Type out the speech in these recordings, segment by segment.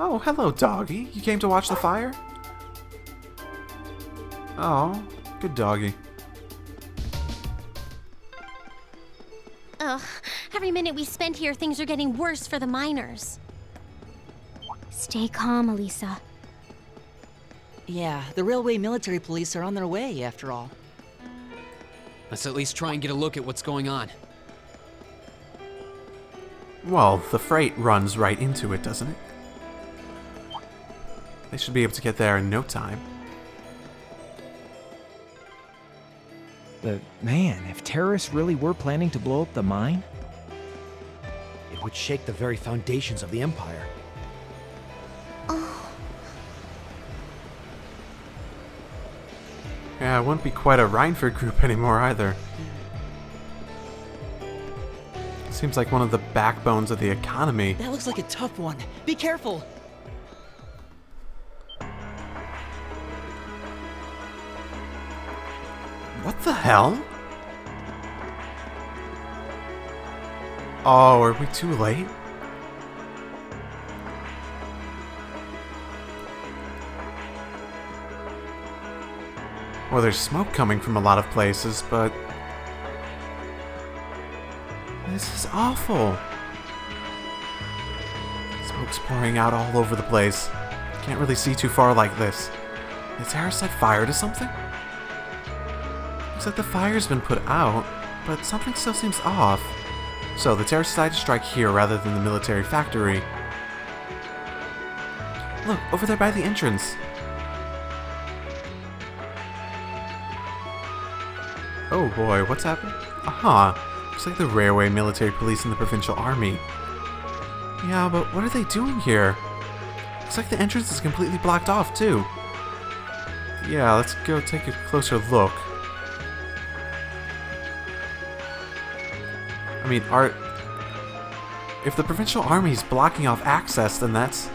Oh, hello, doggy. You came to watch the fire? Oh, good doggy. Ugh, every minute we spend here, things are getting worse for the miners. Stay calm, Elisa. Yeah, the railway military police are on their way, after all. Let's at least try and get a look at what's going on. Well, the freight runs right into it, doesn't it? They should be able to get there in no time. But man, if terrorists really were planning to blow up the mine, It would shake the very foundations of the Empire. Yeah, it wouldn't be quite a Rhineford group anymore either. Seems like one of the backbones of the economy. That looks like a tough one. Be careful! What the hell? Oh, are we too late? Well, there's smoke coming from a lot of places, but... this is awful. Smoke's pouring out all over the place. Can't really see too far like this. Did terrorists set fire to something? Looks like the fire's been put out, but something still seems off. So the terrorists decided to strike here rather than the military factory. Look, over there by the entrance. Oh boy, what's happened? Aha! Looks like the railway military police and the provincial army. Yeah, but what are they doing here? Looks like the entrance is completely blocked off, too. Yeah, let's go take a closer look. I mean, if the provincial army is blocking off access, then that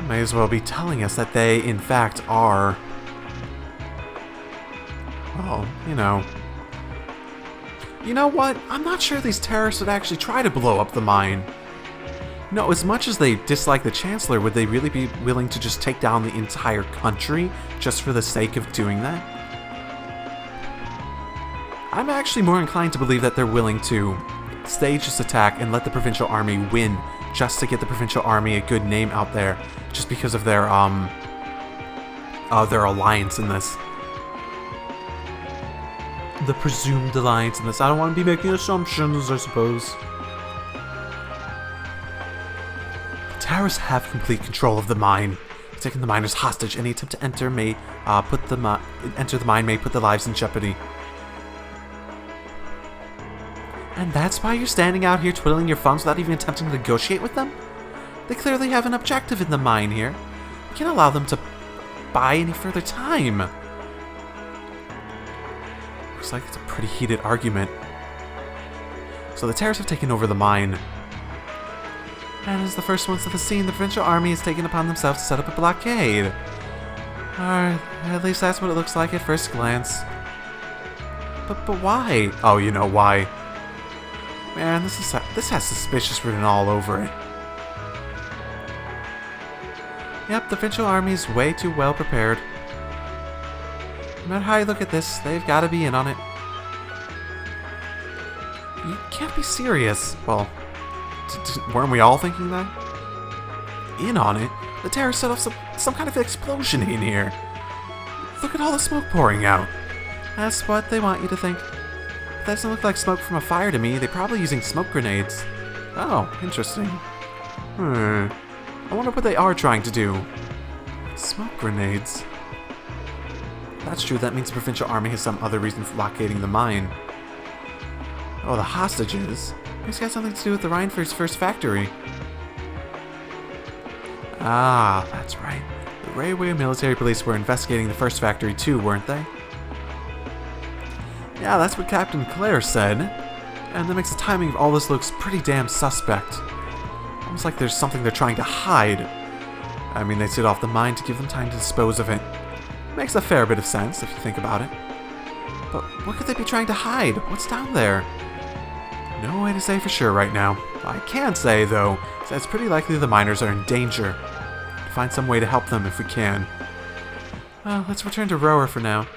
may as well be telling us that they, in fact, are... well, you know. You know what? I'm not sure these terrorists would actually try to blow up the mine. No, as much as they dislike the Chancellor, would they really be willing to just take down the entire country just for the sake of doing that? I'm actually more inclined to believe that they're willing to stage this attack and let the provincial army win just to get the provincial army a good name out there, just because of their alliance in this. The presumed alliance in this. I don't want to be making assumptions, I suppose. The terrorists have complete control of the mine. Taking the miners hostage. Any attempt to enter the mine may put their lives in jeopardy. And that's why you're standing out here twiddling your thumbs without even attempting to negotiate with them? They clearly have an objective in the mine here. You can't allow them to buy any further time. Looks like it's a pretty heated argument. So the terrorists have taken over the mine. And as the first ones to the scene, the provincial army has taken upon themselves to set up a blockade. Alright, at least that's what it looks like at first glance. But why? Oh, you know why. Man, this has suspicious written all over it. Yep, the provincial army is way too well prepared. No matter how you look at this, they've got to be in on it. You can't be serious. Well, weren't we all thinking that? In on it? The terrorists set off some kind of explosion in here. Look at all the smoke pouring out. That's what they want you to think. That doesn't look like smoke from a fire to me. They're probably using smoke grenades. Oh, interesting. I wonder what they are trying to do. Smoke grenades. If that's true, that means the provincial army has some other reason for blockading the mine. Oh, the hostages. It's got something to do with the Rhineford's first factory. Ah, that's right. The railway military police were investigating the first factory too, weren't they? Yeah, that's what Captain Claire said. And that makes the timing of all this looks pretty damn suspect. Almost like there's something they're trying to hide. I mean, they set off the mine to give them time to dispose of it. Makes a fair bit of sense, if you think about it. But what could they be trying to hide? What's down there? No way to say for sure right now. What I can say, though, is that it's pretty likely the miners are in danger. To find some way to help them if we can. Well, let's return to Rower for now.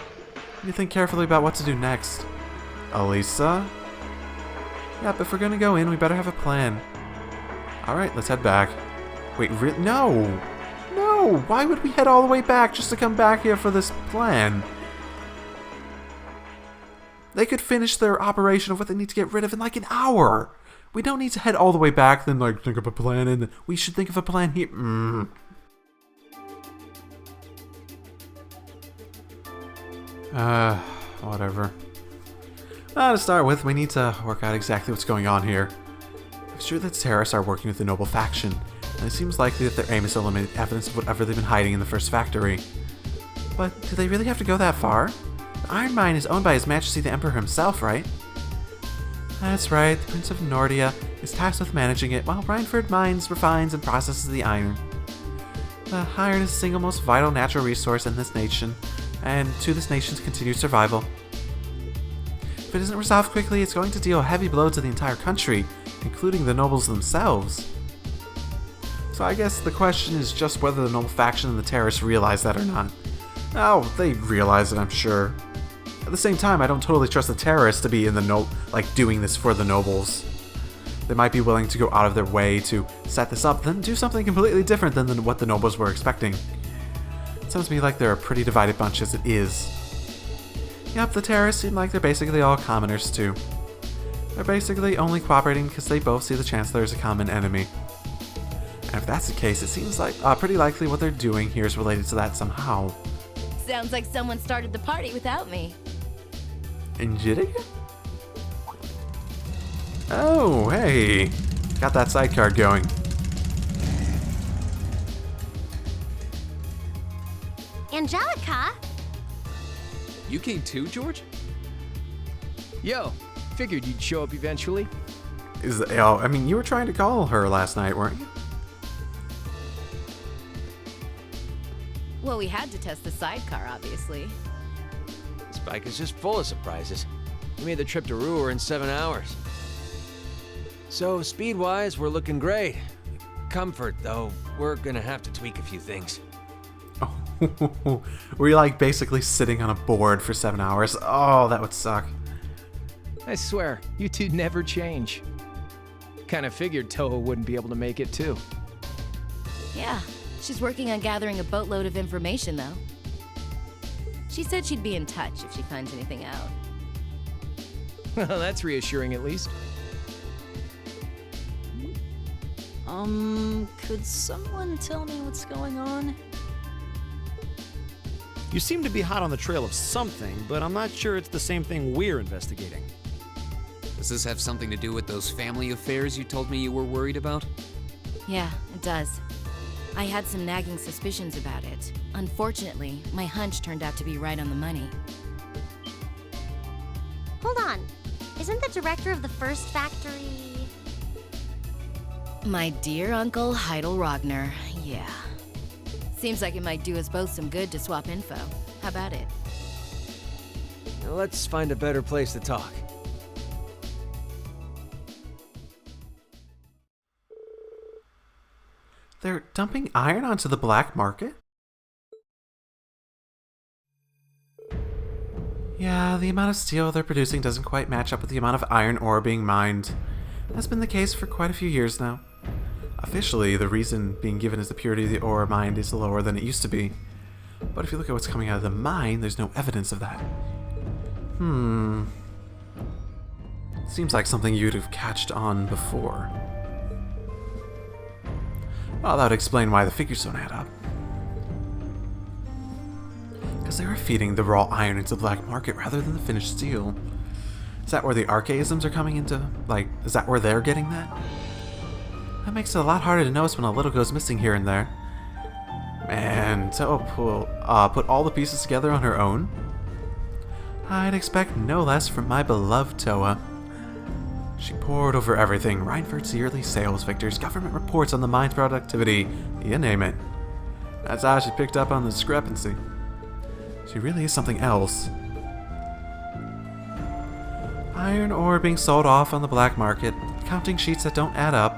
You think carefully about what to do next. Elisa? Yep, if we're gonna go in, we better have a plan. Alright, let's head back. Wait, no! No! Why would we head all the way back just to come back here for this plan? They could finish their operation of what they need to get rid of in like an hour! We don't need to head all the way back, then like think of a plan, and we should think of a plan here. Whatever. To start with, we need to work out exactly what's going on here. It's true that terrorists are working with the noble faction, and it seems likely that their aim is to eliminate evidence of whatever they've been hiding in the first factory. But do they really have to go that far? The iron mine is owned by His Majesty the Emperor himself, right? That's right, the Prince of Nordia is tasked with managing it, while Reinford mines, refines, and processes the iron. The iron is the single most vital natural resource in this nation, and to this nation's continued survival. If it isn't resolved quickly, it's going to deal a heavy blow to the entire country, including the nobles themselves. So I guess the question is just whether the noble faction and the terrorists realize that or not. Oh, they realize it, I'm sure. At the same time, I don't totally trust the terrorists to be in the doing this for the nobles. They might be willing to go out of their way to set this up, then do something completely different than what the nobles were expecting. It sounds to me like they're a pretty divided bunch as it is. Yep, the terrorists seem like they're basically all commoners too. They're basically only cooperating because they both see the chance there's a common enemy. And if that's the case, it seems like pretty likely what they're doing here is related to that somehow. Sounds like someone started the party without me. Injittig? Oh, hey. Got that sidecar going. Angelica? You came too, George? Yo, figured you'd show up eventually. I mean, you were trying to call her last night, weren't you? Well, we had to test the sidecar, obviously. This bike is just full of surprises. We made the trip to Ruhr in 7 hours. So, speed-wise, we're looking great. Comfort, though, we're gonna have to tweak a few things. Oh, were you like basically sitting on a board for 7 hours? Oh, that would suck. I swear, you two never change. Kinda figured Toa wouldn't be able to make it too. Yeah, she's working on gathering a boatload of information, though. She said she'd be in touch if she finds anything out. Well, that's reassuring at least. Could someone tell me what's going on? You seem to be hot on the trail of something, but I'm not sure it's the same thing we're investigating. Does this have something to do with those family affairs you told me you were worried about? Yeah, it does. I had some nagging suspicions about it. Unfortunately, my hunch turned out to be right on the money. Hold on. Isn't the director of the first factory... My dear Uncle Heidel Rogner, yeah. Seems like it might do us both some good to swap info. How about it? Now let's find a better place to talk. They're dumping iron onto the black market? Yeah, the amount of steel they're producing doesn't quite match up with the amount of iron ore being mined. That's been the case for quite a few years now. Officially, the reason being given is the purity of the ore mined is lower than it used to be. But if you look at what's coming out of the mine, there's no evidence of that. Seems like something you'd have catched on before. Well, that would explain why the figures don't add up. Because they were feeding the raw iron into the black market rather than the finished steel. Is that where the archaisms are coming into? Like, is that where they're getting that? That makes it a lot harder to notice when a little goes missing here and there. Man, Toa put all the pieces together on her own? I'd expect no less from my beloved Toa. She pored over everything, Reinford's yearly sales figures, government reports on the mine's productivity, you name it. That's how she picked up on the discrepancy. She really is something else. Iron ore being sold off on the black market, counting sheets that don't add up.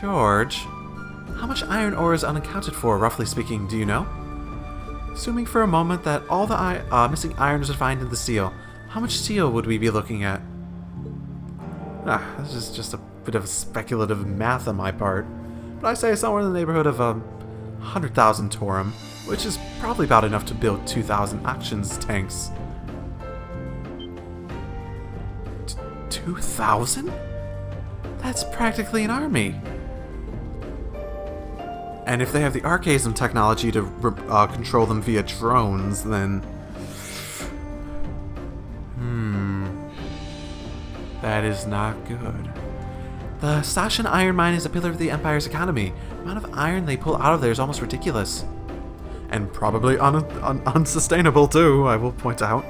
George, how much iron ore is unaccounted for, roughly speaking, do you know? Assuming for a moment that all the missing iron was refined in the seal, how much steel would we be looking at? This is just a bit of speculative math on my part, but I say somewhere in the neighborhood of 100,000 torum, which is probably about enough to build 2,000 actions tanks. 2,000? That's practically an army. And if they have the archaism technology to control them via drones, then... that is not good. The Sashan iron mine is a pillar of the Empire's economy. The amount of iron they pull out of there is almost ridiculous. And probably unsustainable too, I will point out.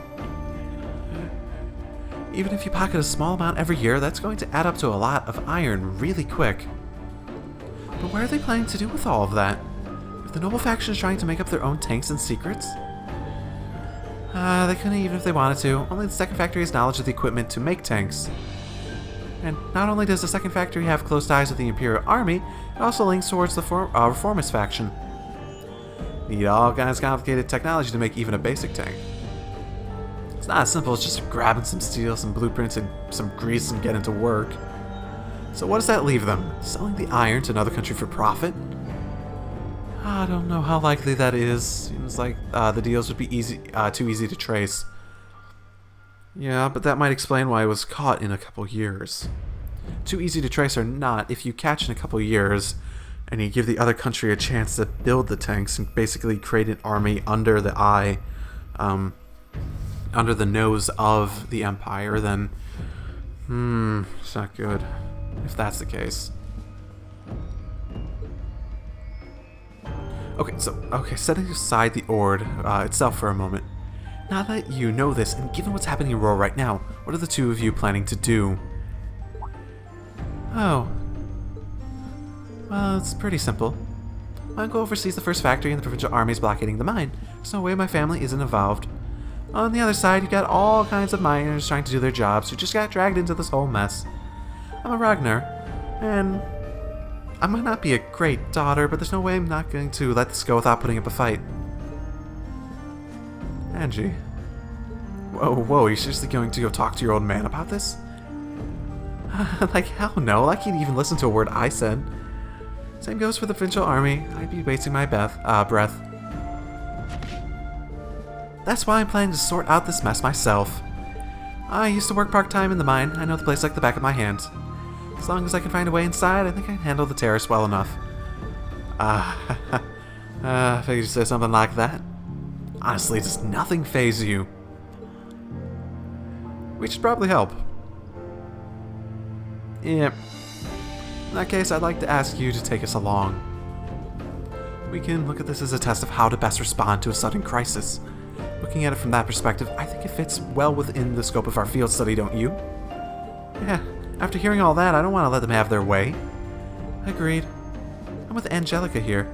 Even if you pocket a small amount every year, that's going to add up to a lot of iron really quick. But what are they planning to do with all of that? If the noble faction is trying to make up their own tanks and secrets? They couldn't even if they wanted to. Only the second factory has knowledge of the equipment to make tanks. And not only does the second factory have close ties with the Imperial Army, it also links towards the Reformist faction. Need all kinds of complicated technology to make even a basic tank. It's not as simple as just grabbing some steel, some blueprints, and some grease and getting to work. So what does that leave them? Selling the iron to another country for profit? I don't know how likely that is. Seems like the deals would be too easy to trace. Yeah, but that might explain why it was caught in a couple years. Too easy to trace or not, if you catch in a couple years, and you give the other country a chance to build the tanks and basically create an army under the eye, under the nose of the Empire, then, it's not good, if that's the case. Okay, setting aside the Ord itself for a moment. Now that you know this, and given what's happening in Roar right now, what are the two of you planning to do? Oh. Well, it's pretty simple. My uncle oversees the first factory and the provincial army is blockading the mine. There's no way my family isn't involved. On the other side, you've got all kinds of miners trying to do their jobs who just got dragged into this whole mess. I'm a Ragnar, and I might not be a great daughter, but there's no way I'm not going to let this go without putting up a fight. Angie. Whoa, you're seriously going to go talk to your old man about this? Like, hell no, like he'd even listen to a word I said. Same goes for the provincial army. I'd be wasting my breath. That's why I'm planning to sort out this mess myself. I used to work part-time in the mine. I know the place like the back of my hand. As long as I can find a way inside, I think I can handle the terrorists well enough. I figured you'd say something like that. Honestly, does nothing faze you? We should probably help. Yeah. In that case, I'd like to ask you to take us along. We can look at this as a test of how to best respond to a sudden crisis. Looking at it from that perspective, I think it fits well within the scope of our field study, don't you? Yeah, after hearing all that, I don't want to let them have their way. Agreed. I'm with Angelica here.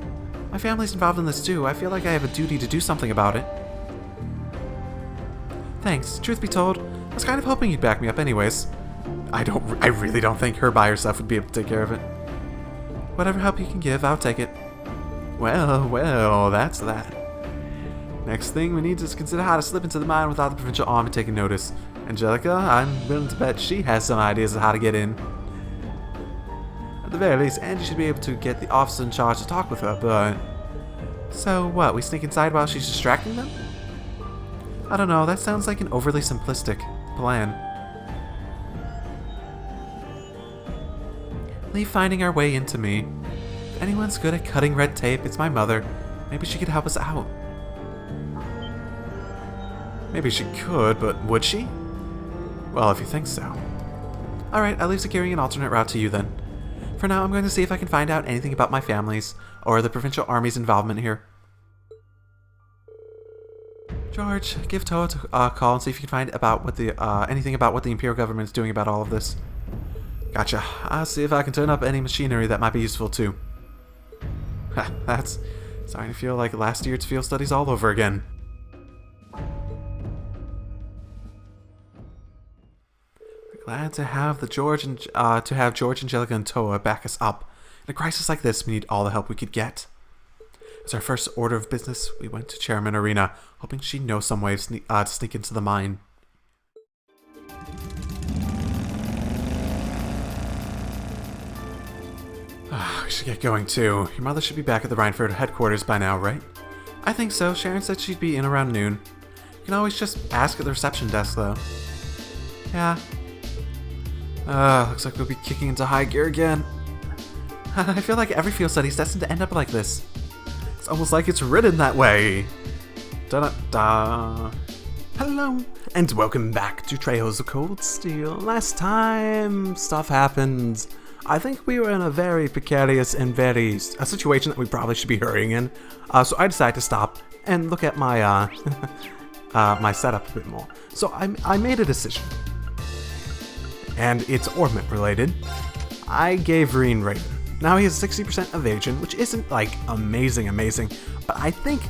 My family's involved in this too. I feel like I have a duty to do something about it. Thanks. Truth be told, I was kind of hoping you'd back me up anyways. I really don't think her by herself would be able to take care of it. Whatever help you can give, I'll take it. Well, that's that. Next thing we need to consider how to slip into the mine without the provincial army taking notice. Angelica, I'm willing to bet she has some ideas of how to get in. At the very least, Angie should be able to get the officer in charge to talk with her, but... So what, we sneak inside while she's distracting them? I don't know, that sounds like an overly simplistic plan. Leave finding our way into me. If anyone's good at cutting red tape, it's my mother. Maybe she could help us out. Maybe she could, but would she? Well, if you think so. Alright, I'll leave securing an alternate route to you then. For now, I'm going to see if I can find out anything about my family's, or the provincial army's involvement here. George, give Toa a call and see if you can find about what the anything about what the Imperial government is doing about all of this. Gotcha. I'll see if I can turn up any machinery that might be useful too. That's starting to feel like last year's field studies all over again. Glad to have George, Angelica, and Toa back us up. In a crisis like this, we need all the help we could get. As our first order of business, we went to Chairman Arena, hoping she'd know some way to sneak into the mine. We should get going too. Your mother should be back at the Rhineford headquarters by now, right? I think so. Sharon said she'd be in around noon. You can always just ask at the reception desk, though. Yeah. Looks like we'll be kicking into high gear again. I feel like every field study is destined to end up like this. It's almost like it's written that way. Da-da-da. Hello, and welcome back to Trejo's of Cold Steel. Last time stuff happened. I think we were in a very precarious and a situation that we probably should be hurrying in. So I decided to stop and look at my my setup a bit more. So I made a decision, and it's orbit related. I gave Reen Raven. Now he has 60% evasion, which isn't like amazing, but I think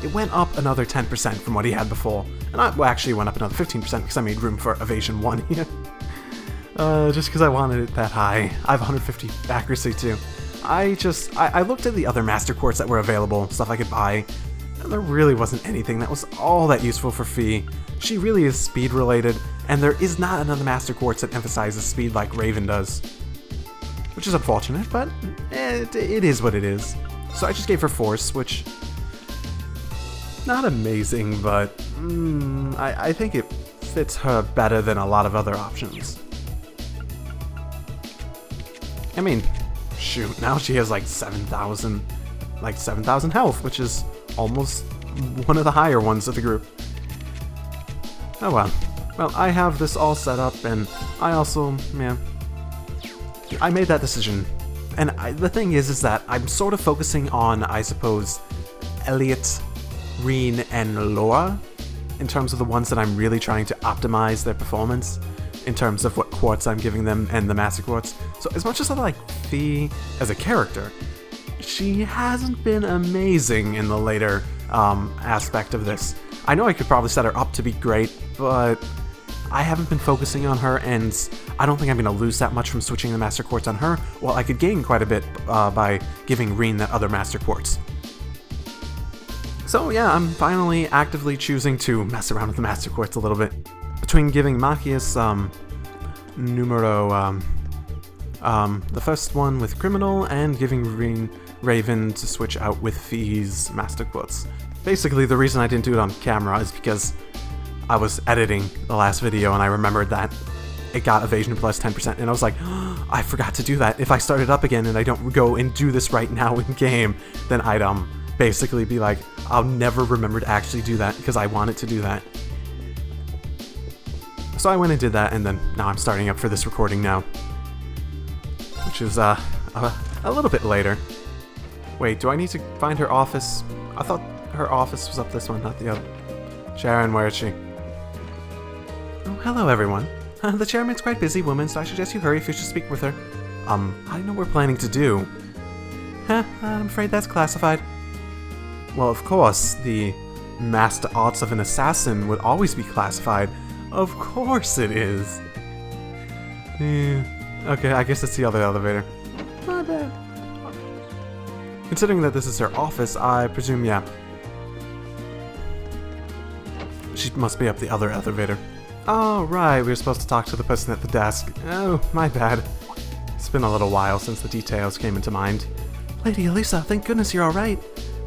it went up another 10% from what he had before, and actually went up another 15% because I made room for evasion 1 here. Just because I wanted it that high. I have 150 accuracy too. I looked at the other Master Quartz that were available, stuff I could buy, and there really wasn't anything that was all that useful for Fee. She really is speed related, and there is not another Master Quartz that emphasizes speed like Raven does. Which is unfortunate, but it is what it is. So I just gave her Force, which... not amazing, but I think it fits her better than a lot of other options. I mean, shoot, now she has like 7,000 health, which is almost one of the higher ones of the group. Oh well. Well, I have this all set up, and I also, I made that decision. And the thing is that I'm sort of focusing on, I suppose, Elliot, Reen, and Laura, in terms of the ones that I'm really trying to optimize their performance, in terms of what quartz I'm giving them and the Master Quartz. So as much as I like Fee as a character, she hasn't been amazing in the later aspect of this. I know I could probably set her up to be great, but I haven't been focusing on her, and I don't think I'm going to lose that much from switching the Master Quartz on her. Well, I could gain quite a bit by giving Reen that other Master Quartz. So yeah, I'm finally actively choosing to mess around with the Master Quartz a little bit. Between giving Machias numero the first one with Criminal, and giving Raven to switch out with Fee's Master Quartz. Basically, the reason I didn't do it on camera is because I was editing the last video and I remembered that it got evasion plus 10%, and I was like, oh, I forgot to do that. If I start it up again and I don't go and do this right now in game, then I'd basically be like, I'll never remember to actually do that because I wanted to do that. So I went and did that, and then now I'm starting up for this recording now, which is a little bit later. Wait, do I need to find her office? I thought her office was up this one, not the other. Sharon, where is she? Oh, hello everyone. The chairman's quite busy woman, so I suggest you hurry if you should speak with her. I don't know what we're planning to do. I'm afraid that's classified. Well, of course, the master arts of an assassin would always be classified. Of course it is. Yeah. Okay, I guess it's the other elevator. Not bad. Considering that this is her office, I presume, yeah. She must be up the other elevator. Oh, right, we were supposed to talk to the person at the desk. Oh, my bad. It's been a little while since the details came into mind. Lady Elisa, thank goodness you're alright.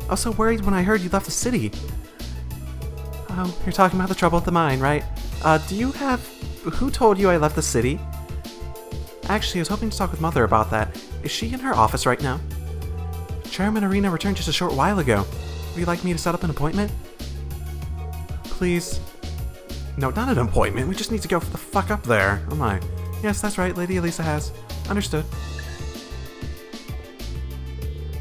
I was so worried when I heard you left the city. Oh, you're talking about the trouble at the mine, right? Who told you I left the city? Actually, I was hoping to talk with Mother about that. Is she in her office right now? Chairman Arena returned just a short while ago. Would you like me to set up an appointment? Please. No, not an appointment. We just need to go the fuck up there. Oh my. Yes, that's right. Lady Elisa has. Understood.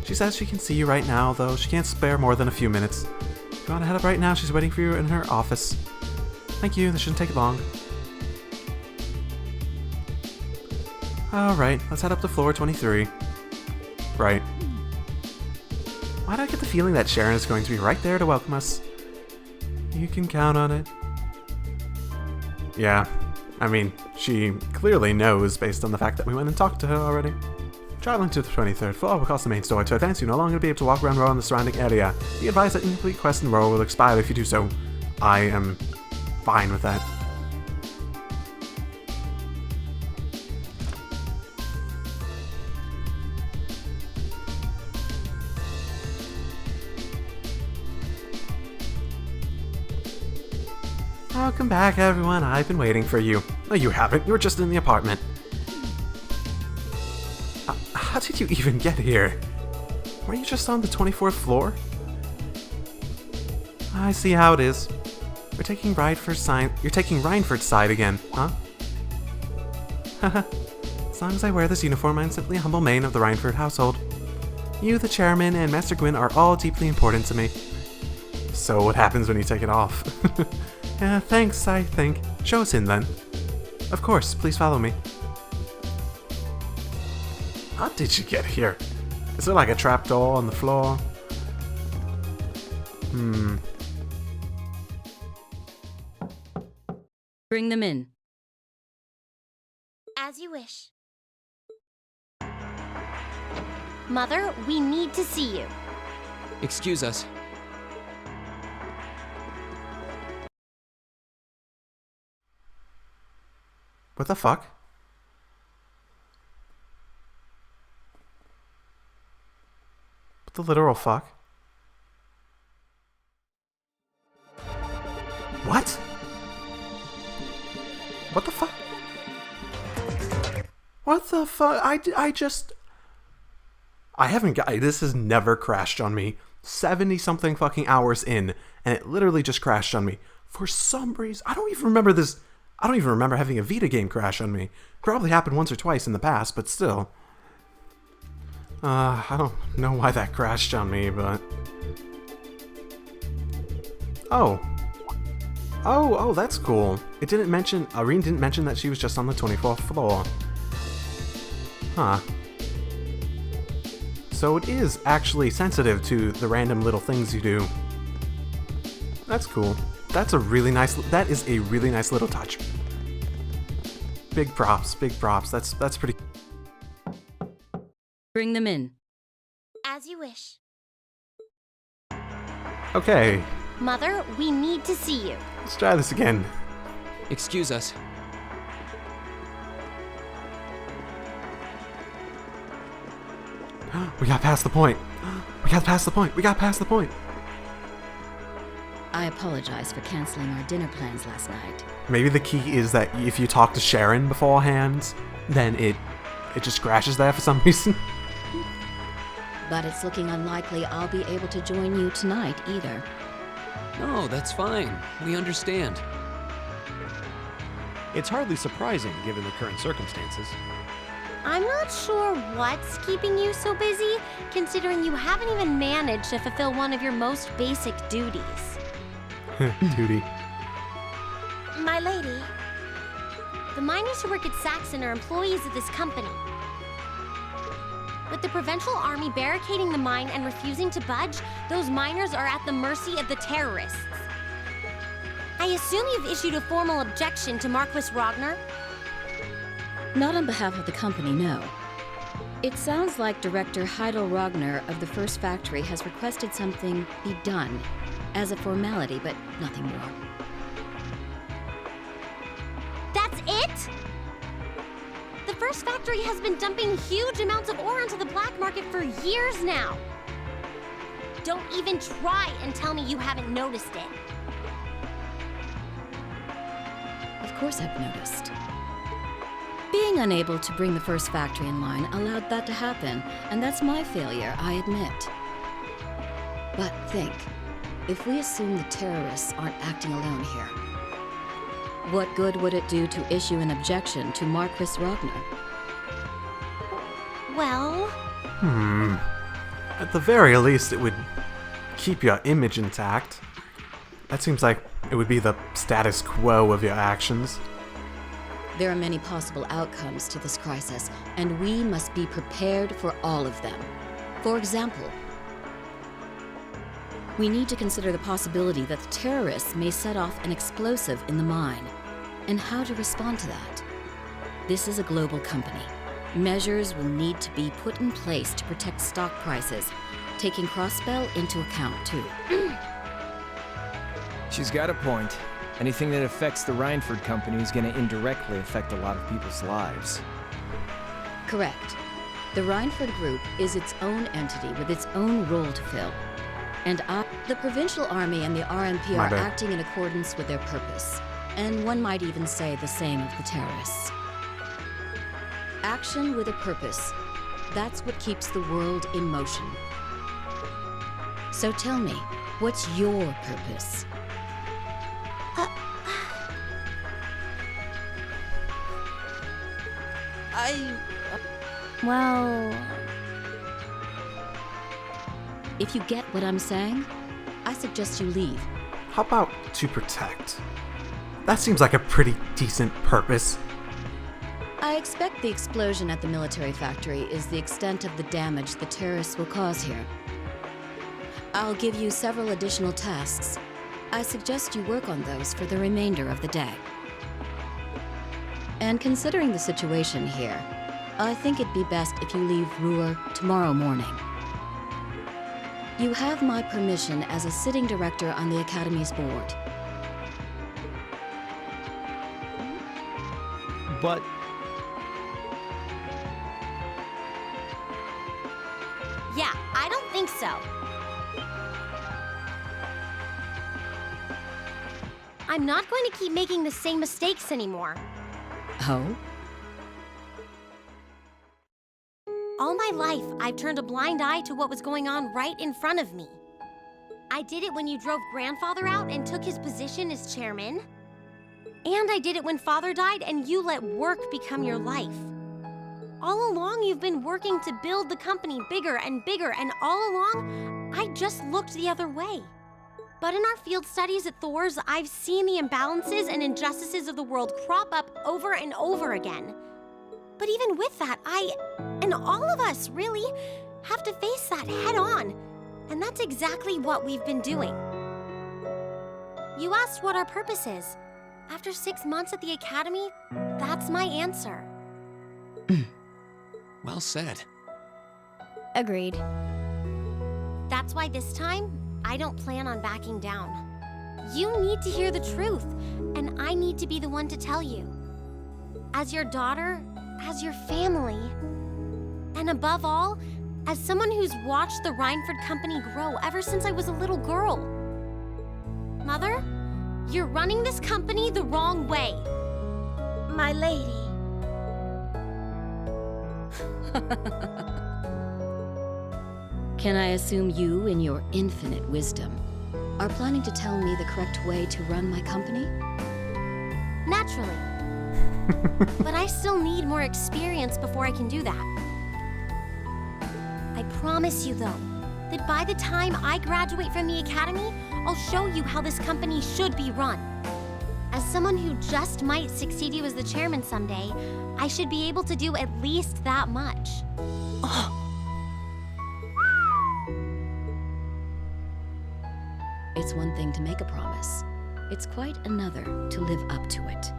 She says she can see you right now, though she can't spare more than a few minutes. If you want to head up right now, she's waiting for you in her office. Thank you. This shouldn't take long. Alright, let's head up to floor 23. Right. Why do I get the feeling that Sharon is going to be right there to welcome us? You can count on it. Yeah, I mean, She clearly knows based on the fact that we went and talked to her already. Traveling to the 23rd floor will cause the main store to advance. You no longer be able to walk around Row in the surrounding area. Be advised that incomplete quests in Row will expire if you do so. I am fine with that. Welcome back, everyone. I've been waiting for you. No, you haven't. You were just in the apartment. How did you even get here? Were you just on the 24th floor? I see how it is. You're taking Reinford's side again, huh? Haha. As long as I wear this uniform, I'm simply a humble maid of the Reinford household. You, the chairman, and Master Gwyn are all deeply important to me. So what happens when you take it off? Thanks, I think. Show us in, then. Of course, please follow me. How did you get here? Is there like a trapdoor on the floor? Bring them in. As you wish. Mother, we need to see you. Excuse us. What the fuck? What the literal fuck? What? What the fuck? What the fuck? I haven't got... This has never crashed on me. 70-something fucking hours in, and it literally just crashed on me. For some reason, I don't even remember this... I don't even remember having a Vita game crash on me. Probably happened once or twice in the past, but still. I don't know why that crashed on me, but... Oh, that's cool. It didn't mention... Irene didn't mention that she was just on the 24th floor. Huh. So it is actually sensitive to the random little things you do. That's cool. That is a really nice little touch. Big props, big props. That's pretty... Bring them in. As you wish. Okay, Mother, we need to see you. let's try this again. Excuse us. We got past the point. We got past the point. I apologize for canceling our dinner plans last night. Maybe the key is that if you talk to Sharon beforehand, then it just crashes there for some reason. But it's looking unlikely I'll be able to join you tonight either. No, that's fine. We understand. It's hardly surprising given the current circumstances. I'm not sure what's keeping you so busy, considering you haven't even managed to fulfill one of your most basic duties. Duty. My lady, the miners who work at Saxon are employees of this company. With the Provincial Army barricading the mine and refusing to budge, those miners are at the mercy of the terrorists. I assume you've issued a formal objection to Marquis Ragnar? Not on behalf of the company, no. It sounds like Director Heidel Ragnar of the First Factory has requested something be done as a formality, but nothing more. That's it? The First Factory has been dumping huge amounts of ore onto the black market for years now. Don't even try and tell me you haven't noticed it. Of course I've noticed. Being unable to bring the First Factory in line allowed that to happen, and that's my failure, I admit. But think, if we assume the terrorists aren't acting alone here, what good would it do to issue an objection to Marquis Ragnar? Well... At the very least, it would keep your image intact. That seems like it would be the status quo of your actions. There are many possible outcomes to this crisis, and we must be prepared for all of them. For example, we need to consider the possibility that the terrorists may set off an explosive in the mine, and how to respond to that. This is a global company. Measures will need to be put in place to protect stock prices, taking cross-spell into account, too. She's got a point. Anything that affects the Rhineford company is going to indirectly affect a lot of people's lives. Correct. The Rhineford Group is its own entity with its own role to fill. And the Provincial Army and the RMP My are bad. acting in accordance with their purpose. And one might even say the same of the terrorists. Action with a purpose. That's what keeps the world in motion. So tell me, what's your purpose? Well, If you get what I'm saying, I suggest you leave. How about to protect? That seems like a pretty decent purpose. I expect the explosion at the military factory is the extent of the damage the terrorists will cause here. I'll give you several additional tasks. I suggest you work on those for the remainder of the day. And considering the situation here, I think it'd be best if you leave Ruhr tomorrow morning. You have my permission as a sitting director on the Academy's board. But Yeah, I don't think so. I'm not going to keep making the same mistakes anymore. Oh? All my life, I've turned a blind eye to what was going on right in front of me. I did it when you drove Grandfather out and took his position as chairman. And I did it when Father died and you let work become your life. All along, you've been working to build the company bigger and bigger, and all along, I just looked the other way. But in our field studies at Thor's, I've seen the imbalances and injustices of the world crop up over and over again. But even with that, I, and all of us really, have to face that head on. And that's exactly what we've been doing. You asked what our purpose is. After 6 months at the Academy, that's my answer. Well said. agreed. That's why this time, I don't plan on backing down. You need to hear the truth, and I need to be the one to tell you. As your daughter, as your family, and above all, as someone who's watched the Rhineford company grow ever since I was a little girl. Mother, you're running this company the wrong way. My lady. Can I assume you, in your infinite wisdom, are planning to tell me the correct way to run my company? Naturally. But I still need more experience before I can do that. I promise you, though, that by the time I graduate from the Academy, I'll show you how this company should be run. As someone who just might succeed you as the chairman someday, I should be able to do at least that much. It's one thing to make a promise. It's quite another to live up to it.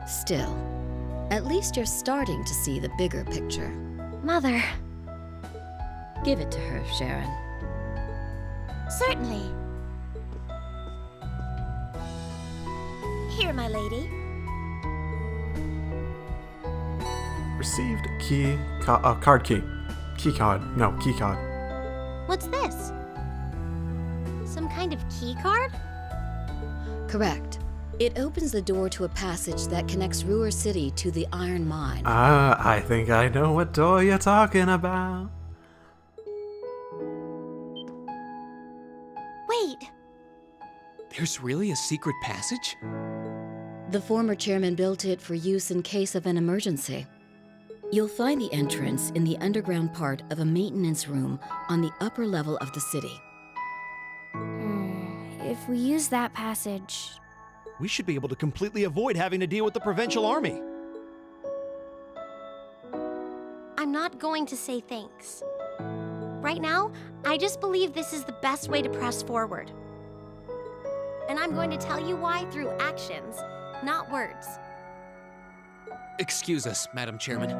Still, at least you're starting to see the bigger picture. Mother. Give it to her, Sharon. Certainly. Here, my lady. Received key, card key. Key card. No, key card. What's this? Some kind of key card? Correct. It opens the door to a passage that connects Ruhr City to the Iron Mine. I think I know what door you're talking about. Wait. There's really a secret passage? The former chairman built it for use in case of an emergency. You'll find the entrance in the underground part of a maintenance room on the upper level of the city. If we use that passage... we should be able to completely avoid having to deal with the Provincial Army. I'm not going to say thanks. Right now, I just believe this is the best way to press forward. And I'm going to tell you why through actions, not words. Excuse us, Madam Chairman.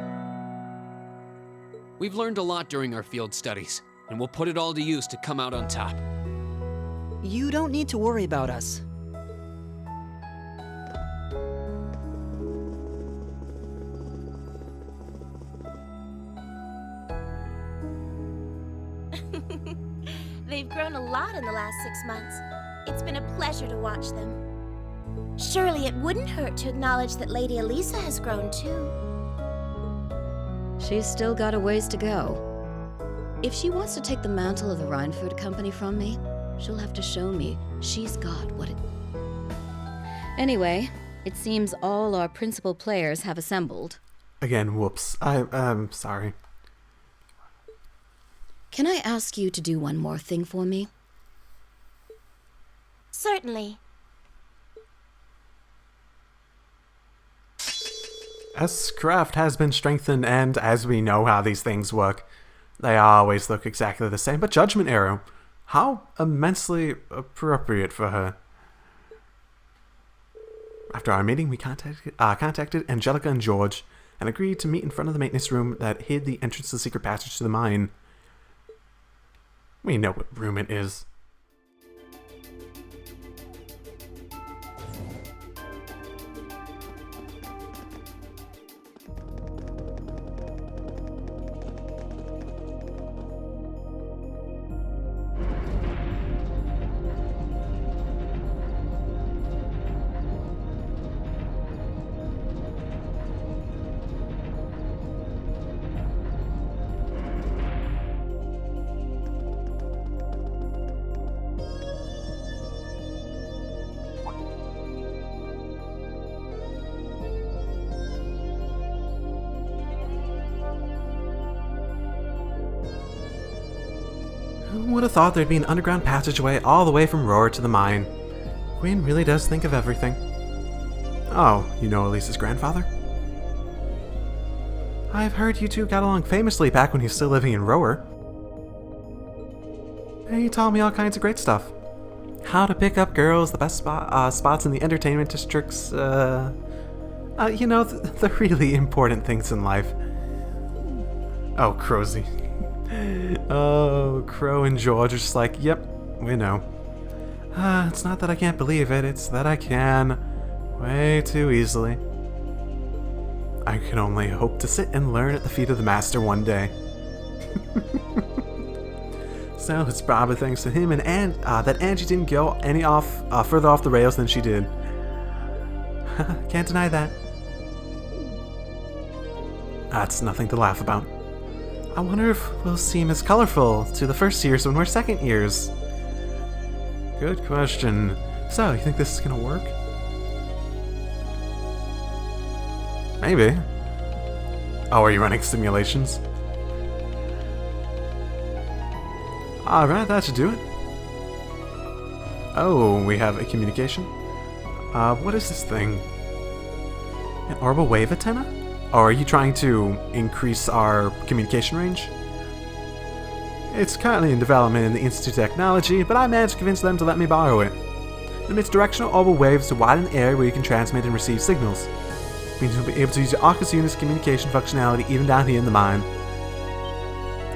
We've learned a lot during our field studies, and we'll put it all to use to come out on top. You don't need to worry about us. They've grown a lot in the last 6 months. It's been a pleasure to watch them. Surely it wouldn't hurt to acknowledge that Lady Elisa has grown too. She's still got a ways to go. If she wants to take the mantle of the Rhineford Company from me, she'll have to show me she's got what it... Anyway, it seems all our principal players have assembled. Again, whoops. I'm sorry. Can I ask you to do one more thing for me? Certainly. S-Craft has been strengthened, and as we know how these things work, they always look exactly the same. But Judgment Arrow, how immensely appropriate for her. After our meeting, we contacted Angelica and George, and agreed to meet in front of the maintenance room that hid the entrance to the secret passage to the mine. We know what room it is. Who would have thought there'd be an underground passageway all the way from Roar to the mine? Gwyn really does think of everything. Oh, you know Elisa's grandfather? I've heard you two got along famously back when he was still living in Roar. He taught me all kinds of great stuff. How to pick up girls, the best spots in the entertainment districts, you know, the really important things in life. Oh, Crowsy. Oh, Crow and George are just like, yep, we know. It's not that I can't believe it, it's that I can. Way too easily. I can only hope to sit and learn at the feet of the master one day. So it's probably thanks to him and that Angie didn't go any further off the rails than she did. Can't deny that. That's nothing to laugh about. I wonder if we'll seem as colorful to the first years when we're second years. Good question. So, you think this is gonna work? Maybe. Oh, are you running simulations? Alright, that should do it. Oh, we have a communication. What is this thing? An orbital wave antenna? Or are you trying to increase our communication range? It's currently in development in the Institute of Technology, but I managed to convince them to let me borrow it. It emits directional orbital waves to widen the area where you can transmit and receive signals. It means you'll be able to use your Arcus unit's communication functionality even down here in the mine.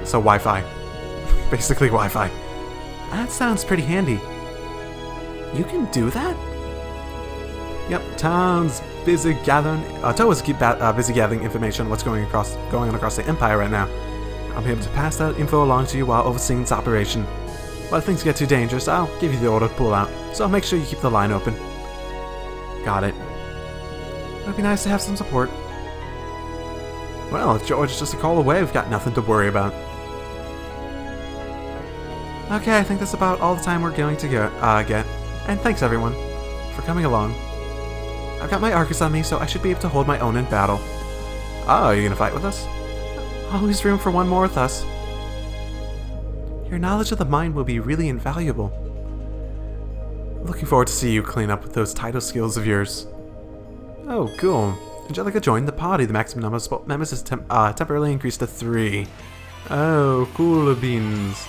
So Wi-Fi. Basically Wi-Fi. That sounds pretty handy. You can do that? Yep, town's busy gathering. Toa's busy gathering information on what's going on across the Empire right now. I'll be able to pass that info along to you while overseeing this operation. But if things get too dangerous, I'll give you the order to pull out. So make sure you keep the line open. Got it. It'd be nice to have some support. Well, if George is just a call away, we've got nothing to worry about. Okay, I think that's about all the time we're going to get. And thanks everyone for coming along. I've got my Arcus on me, so I should be able to hold my own in battle. Oh, are you gonna fight with us? Always room for one more with us. Your knowledge of the mine will be really invaluable. Looking forward to see you clean up with those title skills of yours. Oh, cool. Angelica joined the party. The maximum number of members is temporarily increased to 3. Oh, cool beans.